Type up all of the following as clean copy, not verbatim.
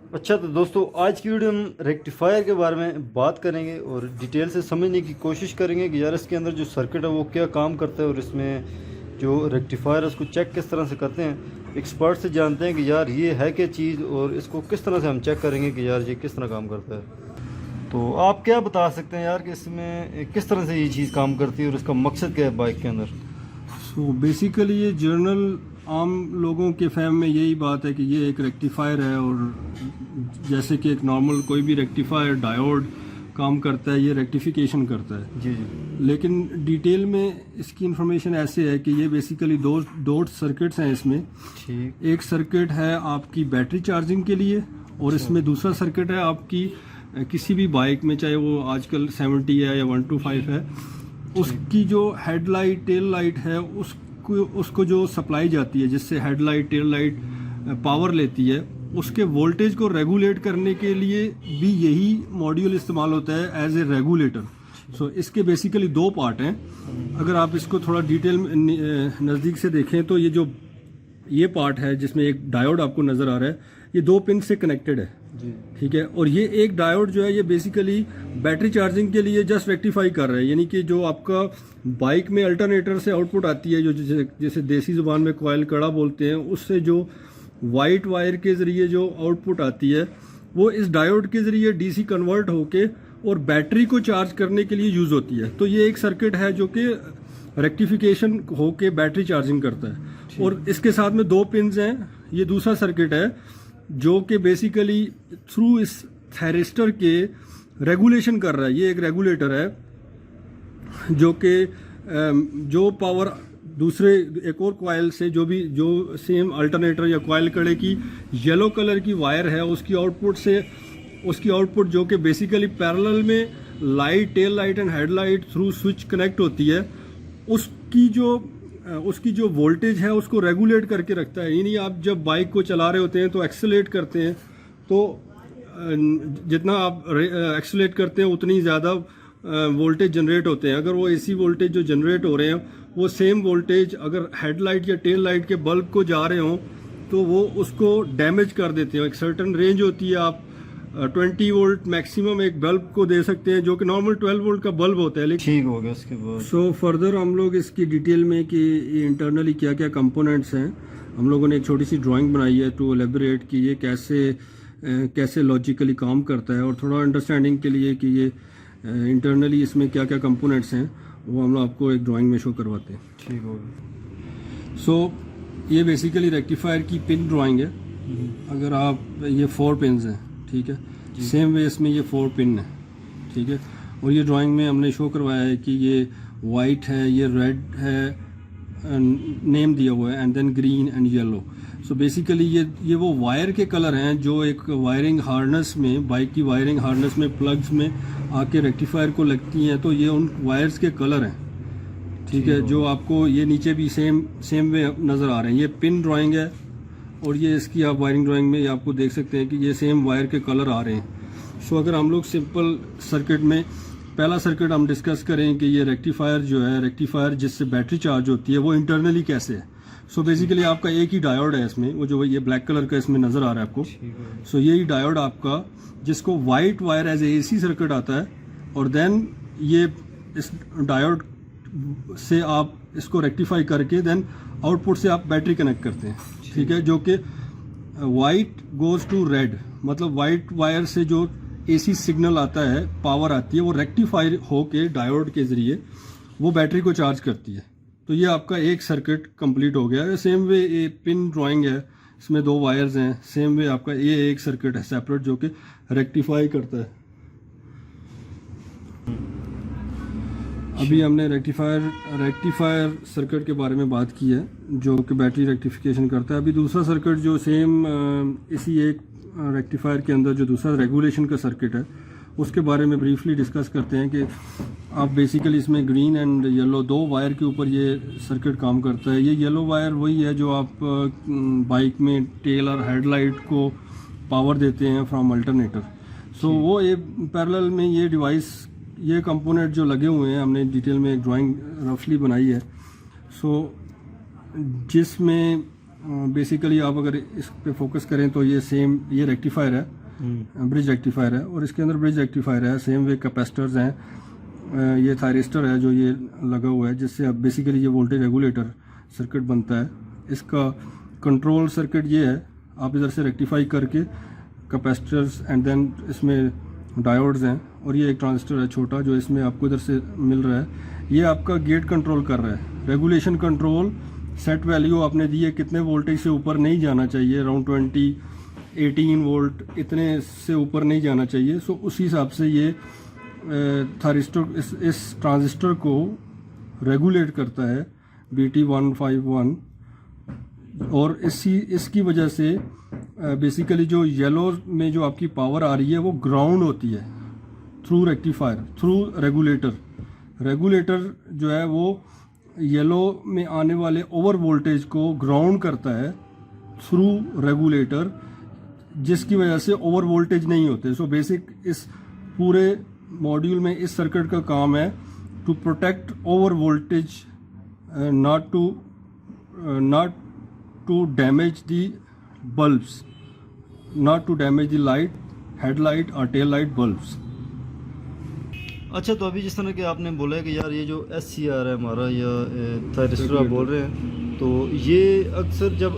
अच्छा तो दोस्तों आज की वीडियो हम रेक्टिफायर के बारे में बात करेंगे और डिटेल से समझने की कोशिश करेंगे कि यार इसके अंदर जो सर्किट है वो क्या काम करता है और इसमें जो रेक्टिफायर है उसको चेक किस तरह से करते हैं। एक्सपर्ट से जानते हैं कि यार ये है क्या चीज़ और इसको किस तरह से हम चेक करेंगे कि यार ये किस तरह काम करता है। तो आप क्या बता सकते हैं यार कि इसमें किस तरह से ये चीज़ काम करती है और इसका मकसद क्या है बाइक के अंदर। सो बेसिकली ये जर्नल आम लोगों के फहम में यही बात है कि ये एक रेक्टिफायर है और जैसे कि एक नॉर्मल कोई भी रेक्टिफायर डायोड काम करता है, ये रेक्टिफिकेशन करता है। जी जी। लेकिन डिटेल में इसकी इंफॉर्मेशन ऐसे है कि ये बेसिकली दो सर्किट्स हैं इसमें। ठीक। एक सर्किट है आपकी बैटरी चार्जिंग के लिए और इसमें दूसरा सर्किट है आपकी किसी भी बाइक में, चाहे वो आजकल 70 है या 125 है, उसकी जो हेडलाइट टेल लाइट है उसको जो सप्लाई जाती है, जिससे हेडलाइट टेल लाइट पावर लेती है, उसके वोल्टेज को रेगुलेट करने के लिए भी यही मॉड्यूल इस्तेमाल होता है एज ए रेगुलेटर। सो इसके बेसिकली दो पार्ट हैं। अगर आप इसको थोड़ा डिटेल नज़दीक से देखें तो ये पार्ट है जिसमें एक डायोड आपको नज़र आ रहा है, ये दो पिन से कनेक्टेड है। ठीक है। और ये एक डायोड जो है ये बेसिकली बैटरी चार्जिंग के लिए जस्ट रेक्टिफाई कर रहा है, यानी कि जो आपका बाइक में अल्टरनेटर से आउटपुट आती है, जो जैसे देसी जुबान में कॉइल कड़ा बोलते हैं, उससे जो वाइट वायर के ज़रिए जो आउटपुट आती है वो इस डायोड के ज़रिए डीसी कन्वर्ट होके और बैटरी को चार्ज करने के लिए यूज़ होती है। तो ये एक सर्किट है जो कि रेक्टिफिकेशन होके बैटरी चार्जिंग करता है। और इसके साथ में दो पिन्स हैं। ये दूसरा सर्किट है जो कि बेसिकली थ्रू इस थैरिस्टर के रेगुलेशन कर रहा है। ये एक रेगुलेटर है जो कि जो पावर दूसरे एक और कॉइल से जो सेम अल्टरनेटर या कॉइल कड़े की येलो कलर की वायर है उसकी आउटपुट जो कि बेसिकली पैरेलल में light, tail light and headlight through switch connect होती है, उसकी जो वोल्टेज है उसको रेगुलेट करके रखता है। यानी आप जब बाइक को चला रहे होते हैं तो एक्सेलेरेट करते हैं, तो जितना आप एक्सेलेरेट करते हैं उतनी ज़्यादा वोल्टेज जनरेट होते हैं। अगर वो एसी वोल्टेज जो जनरेट हो रहे हैं वो सेम वोल्टेज अगर हेडलाइट या टेल लाइट के बल्ब को जा रहे हों तो वो उसको डैमेज कर देते हैं। एक सर्टन रेंज होती है, आप 20 वोल्ट मैक्सिमम एक बल्ब को दे सकते हैं, जो कि नॉर्मल 12 वोल्ट का बल्ब होता है। लेकिन ठीक हो गया उसके बाद। सो फर्दर हम लोग इसकी डिटेल में कि इंटरनली क्या क्या कंपोनेंट्स हैं, हम लोगों ने एक छोटी सी ड्राइंग बनाई है टू एलेबोरेट कि ये कैसे लॉजिकली काम करता है, और थोड़ा अंडरस्टैंडिंग के लिए कि ये इंटरनली इसमें क्या क्या कंपोनेंट्स हैं वो हम लोग आपको एक ड्राइंग में शो करवाते हैं। ठीक हो गया। सो ये बेसिकली रेक्टिफायर की पिन ड्राइंग है। अगर आप ये 4 पिन्स हैं, ठीक है, सेम वे इसमें ये 4 पिन है, ठीक है। और ये ड्राइंग में हमने शो करवाया है कि ये वाइट है, ये रेड है, नेम दिया हुआ है, and then green and yellow. So basically ये वो वायर के कलर हैं जो एक वायरिंग हार्नेस में, बाइक की वायरिंग हार्नेस में प्लग्स में आके रेक्टिफायर को लगती हैं, तो ये उन वायर्स के कलर हैं। ठीक है, जो आपको ये नीचे भी सेम वे नज़र आ रहे हैं। ये पिन ड्राइंग है और ये इसकी आप वायरिंग ड्राइंग में ये आपको देख सकते हैं कि ये सेम वायर के कलर आ रहे हैं। सो अगर हम लोग सिंपल सर्किट में पहला सर्किट हम डिस्कस करें कि ये रेक्टिफायर जो है, रेक्टिफायर जिससे बैटरी चार्ज होती है, वो इंटरनली कैसे है। सो बेसिकली आपका एक ही डायोड है इसमें, वो जो ये ब्लैक कलर का इसमें नज़र आ रहा है आपको। सो यही डायोड आपका, जिसको white wire as AC circuit आता है, और देन ये इस डायोड से आप इसको रेक्टिफाई करके देन आउटपुट से आप बैटरी कनेक्ट करते हैं। ठीक है, जो कि वाइट गोज टू रेड, मतलब वाइट वायर से जो एसी सिग्नल आता है, पावर आती है, वो रेक्टिफाई होके डायोड के ज़रिए वो बैटरी को चार्ज करती है। तो ये आपका एक सर्किट कंप्लीट हो गया। सेम वे ये पिन ड्राइंग है, इसमें 2 वायर्स हैं। सेम वे आपका ये एक सर्किट है सेपरेट जो कि रेक्टिफाई करता है। अभी हमने रेक्टिफायर सर्किट के बारे में बात की है जो कि बैटरी रेक्टिफिकेशन करता है। अभी दूसरा सर्किट जो सेम इसी एक रेक्टिफायर के अंदर जो दूसरा रेगुलेशन का सर्किट है, उसके बारे में ब्रीफली डिस्कस करते हैं कि आप बेसिकली इसमें ग्रीन एंड येलो 2 वायर के ऊपर ये सर्किट काम करता है। ये येलो वायर वही है जो आप बाइक में टेल और हेडलाइट को पावर देते हैं फ्रॉम अल्टरनेटर। सो वो ये पैरेलल में ये डिवाइस, ये कंपोनेंट जो लगे हुए हैं, हमने डिटेल में एक ड्राइंग रफली बनाई है। सो जिसमें बेसिकली आप अगर इस पे फोकस करें तो ये रेक्टिफायर है। ब्रिज रेक्टिफायर है, और इसके अंदर ब्रिज रेक्टिफायर है, सेम वे कैपेसिटर्स हैं, ये थायरिस्टर है जो ये लगा हुआ है, जिससे अब बेसिकली ये वोल्टेज रेगुलेटर सर्किट बनता है। इसका कंट्रोल सर्किट ये है, आप इधर से रेक्टिफाई करके कैपेसिटर्स एंड देन इसमें डायोड्स हैं, और ये एक ट्रांजिस्टर है छोटा जो इसमें आपको इधर से मिल रहा है। ये आपका गेट कंट्रोल कर रहा है, रेगुलेशन कंट्रोल, सेट वैल्यू आपने दी है कितने वोल्टेज से ऊपर नहीं जाना चाहिए, अराउंड 18 वोल्ट इतने से ऊपर नहीं जाना चाहिए। सो उसी हिसाब से ये थायरिस्टर इस ट्रांजिस्टर को रेगुलेट करता है BT151, और इसकी वजह से बेसिकली जो येलो में जो आपकी पावर आ रही है वो ग्राउंड होती है थ्रू रेक्टिफायर, थ्रू रेगुलेटर जो है वो येलो में आने वाले ओवर वोल्टेज को ग्राउंड करता है थ्रू रेगुलेटर, जिसकी वजह से ओवर वोल्टेज नहीं होते। सो बेसिक इस पूरे मॉड्यूल में इस सर्किट का काम है to protect over voltage, not to damage the bulbs, not to damage the light, headlight or tail light bulbs। अच्छा, तो अभी जिस तरह कि आपने बोला है कि यार ये जो SCR है हमारा या थायरिस्टर आप बोल रहे हैं, तो ये अक्सर जब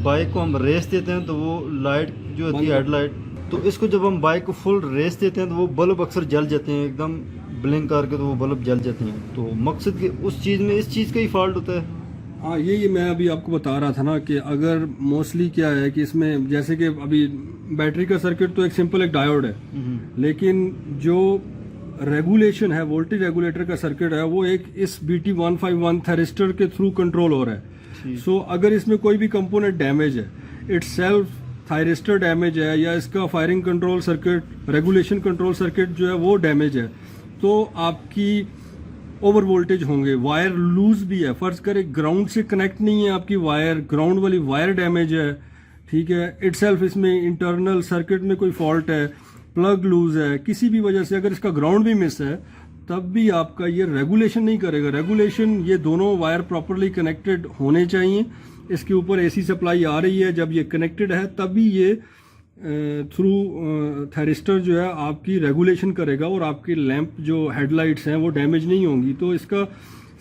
बाइक को हम रेस देते हैं तो वो लाइट जो होती है हेडलाइट, तो इसको जब हम बाइक को फुल रेस देते हैं तो वो बल्ब अक्सर जल जाते हैं, एकदम ब्लिंक करके तो वो बल्ब जल जाते हैं। तो मकसद कि उस चीज़ में इस चीज़ का ही फॉल्ट होता है। हाँ, ये मैं अभी आपको बता रहा था ना कि अगर मोस्टली क्या है कि इसमें जैसे कि अभी बैटरी का सर्किट तो एक सिंपल एक डायोड है, लेकिन जो रेगुलेशन है, वोल्टेज रेगुलेटर का सर्किट है, वो एक इस BT151 थायरिस्टर के थ्रू कंट्रोल हो रहा है। सो अगर इसमें कोई भी कंपोनेंट डैमेज है, इट्स सेल्फ थायरिस्टर डैमेज है, या इसका firing control circuit, regulation control circuit जो है वो डैमेज है, तो आपकी ओवर वोल्टेज होंगे। वायर लूज भी है, फर्ज करें ग्राउंड से कनेक्ट नहीं है आपकी वायर, ग्राउंड वाली वायर डैमेज है, ठीक है, इटसेल्फ इसमें इंटरनल सर्किट में कोई फॉल्ट है, प्लग लूज है, किसी भी वजह से अगर इसका ग्राउंड भी मिस है, तब भी आपका ये रेगुलेशन नहीं करेगा। रेगुलेशन, ये दोनों वायर प्रॉपरली कनेक्टेड होने चाहिए, इसके ऊपर AC सप्लाई आ रही है, जब ये कनेक्टेड है तभी ये थ्रू थायरिस्टर जो है आपकी रेगुलेशन करेगा, और आपकी लैंप जो हेडलाइट्स हैं वो डैमेज नहीं होंगी। तो इसका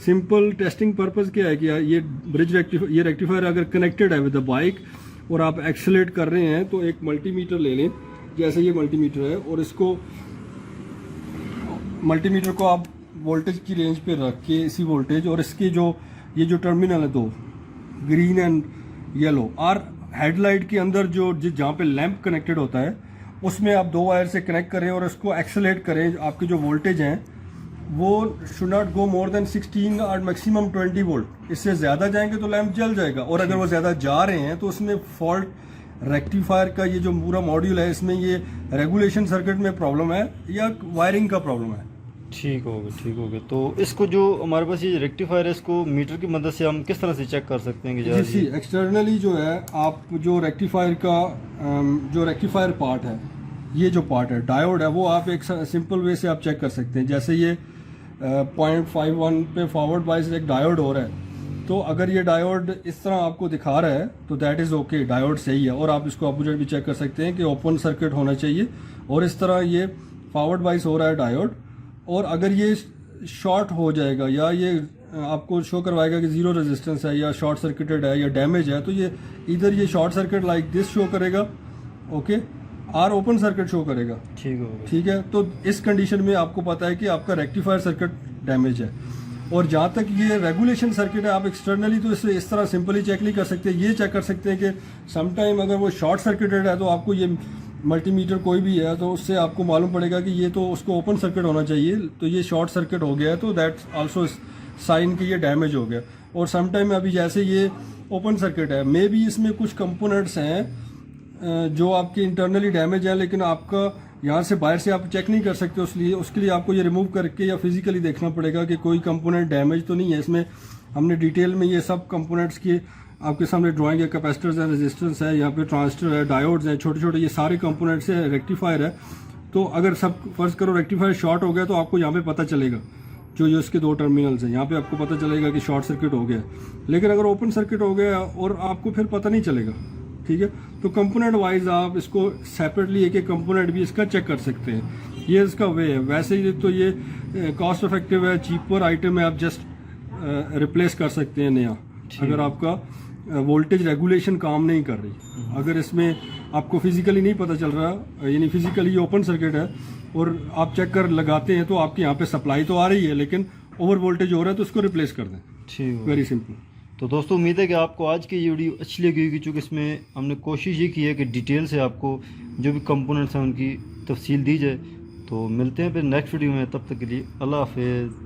सिंपल टेस्टिंग पर्पस क्या है कि ये ब्रिज रेक्टिफायर अगर कनेक्टेड है विद द बाइक और आप एक्सेलेरेट कर रहे हैं, तो एक मल्टीमीटर ले लें, जैसे ये मल्टीमीटर है, और इसको मल्टीमीटर को आप वोल्टेज की रेंज पे रख के इसी वोल्टेज, और इसके ये जो टर्मिनल है दो, ग्रीन एंड येलो, और हेडलाइट के अंदर जो जहाँ पे लैंप कनेक्टेड होता है उसमें आप दो वायर से कनेक्ट करें और उसको एक्सेलेरेट करें। आपके जो वोल्टेज हैं वो should not go more than 16 और मैक्सिमम 20 वोल्ट। इससे ज़्यादा जाएंगे तो लैंप जल जाएगा, और अगर वो ज़्यादा जा रहे हैं तो उसमें फॉल्ट रेक्टिफायर का ये जो पूरा मॉड्यूल है, इसमें ये रेगुलेशन सर्किट में प्रॉब्लम है या वायरिंग का प्रॉब्लम है। ठीक हो गया। तो इसको जो हमारे पास ये रेक्टिफायर है, इसको मीटर की मदद से हम किस तरह से चेक कर सकते हैं कि जी एक्सटर्नली जो है, आप जो रेक्टिफायर का जो रेक्टिफायर पार्ट है, ये जो पार्ट है डायोड है, वो आप एक सिंपल वे से आप चेक कर सकते हैं। जैसे ये 0.51 पे फॉरवर्ड बाइस एक डायोड हो रहा है, तो अगर ये डायोड इस तरह आपको दिखा रहा है तो दैट इज़ ओके, डायोड सही है। और आप इसको अपोजिट भी चेक कर सकते हैं कि ओपन सर्किट होना चाहिए, और इस तरह ये फॉरवर्ड बाइस हो रहा है डायोड। और अगर ये शॉर्ट हो जाएगा या ये आपको शो करवाएगा कि ज़ीरो रेजिस्टेंस है या शॉर्ट सर्किटेड है या डैमेज है, तो ये इधर ये short circuit like this show करेगा, ओके, और ओपन सर्किट शो करेगा। ठीक है। तो इस कंडीशन में आपको पता है कि आपका रेक्टिफायर सर्किट डैमेज है। और जहाँ तक ये रेगुलेशन सर्किट है, आप एक्सटर्नली तो इसे इस तरह सिंपली चेक नहीं कर सकते। ये चेक कर सकते हैं कि समटाइम अगर वो शॉर्ट सर्किटेड है तो आपको ये मल्टीमीटर कोई भी है तो उससे आपको मालूम पड़ेगा कि ये तो उसको ओपन सर्किट होना चाहिए, तो ये शॉर्ट सर्किट हो गया है, तो दैट्स आल्सो साइन कि ये डैमेज हो गया। और समटाइम अभी जैसे ये ओपन सर्किट है, मे बी इसमें कुछ कंपोनेंट्स हैं जो आपके इंटरनली डैमेज है, लेकिन आपका यहाँ से बाहर से आप चेक नहीं कर सकते, उसके लिए आपको ये रिमूव करके या फिजिकली देखना पड़ेगा कि कोई कंपोनेंट डैमेज तो नहीं है। इसमें हमने डिटेल में ये सब कंपोनेंट्स की आपके सामने ड्राइंग है, कैपेसिटर्स है, रेजिस्टेंस है, यहाँ पे ट्रांजिस्टर है, डायोड्स हैं, छोटे छोटे ये सारे कंपोनेंट्स है, रेक्टिफायर है। तो अगर सब फर्ज करो रेक्टिफायर शॉर्ट हो गया तो आपको यहाँ पे पता चलेगा, जो ये उसके दो टर्मिनल्स हैं, यहाँ पे आपको पता चलेगा कि शॉर्ट सर्किट हो गया। लेकिन अगर ओपन सर्किट हो गया और आपको फिर पता नहीं चलेगा, ठीक है। तो कंपोनेंट वाइज आप इसको सेपरेटली एक एक कंपोनेंट भी इसका चेक कर सकते हैं, ये इसका वे है। वैसे ही तो ये कॉस्ट इफेक्टिव है, चीपर आइटम है, आप जस्ट रिप्लेस कर सकते हैं नया, अगर आपका वोल्टेज रेगुलेशन काम नहीं कर रही। अगर इसमें आपको फिजिकली नहीं पता चल रहा, यानी फिजिकली ओपन सर्किट है और आप चेक कर लगाते हैं तो आपके यहाँ पे सप्लाई तो आ रही है लेकिन ओवर वोल्टेज हो रहा है, तो उसको रिप्लेस कर दें। ठीक है, वेरी सिंपल। तो दोस्तों उम्मीद है कि आपको आज की ये वीडियो अच्छी लगी होगी, क्योंकि इसमें हमने कोशिश ये की है कि डिटेल से आपको जो भी कंपोनेंट्स हैं उनकी तफसील दी जाए। तो मिलते हैं फिर नेक्स्ट वीडियो में, तब तक के लिए अल्लाह हाफिज़।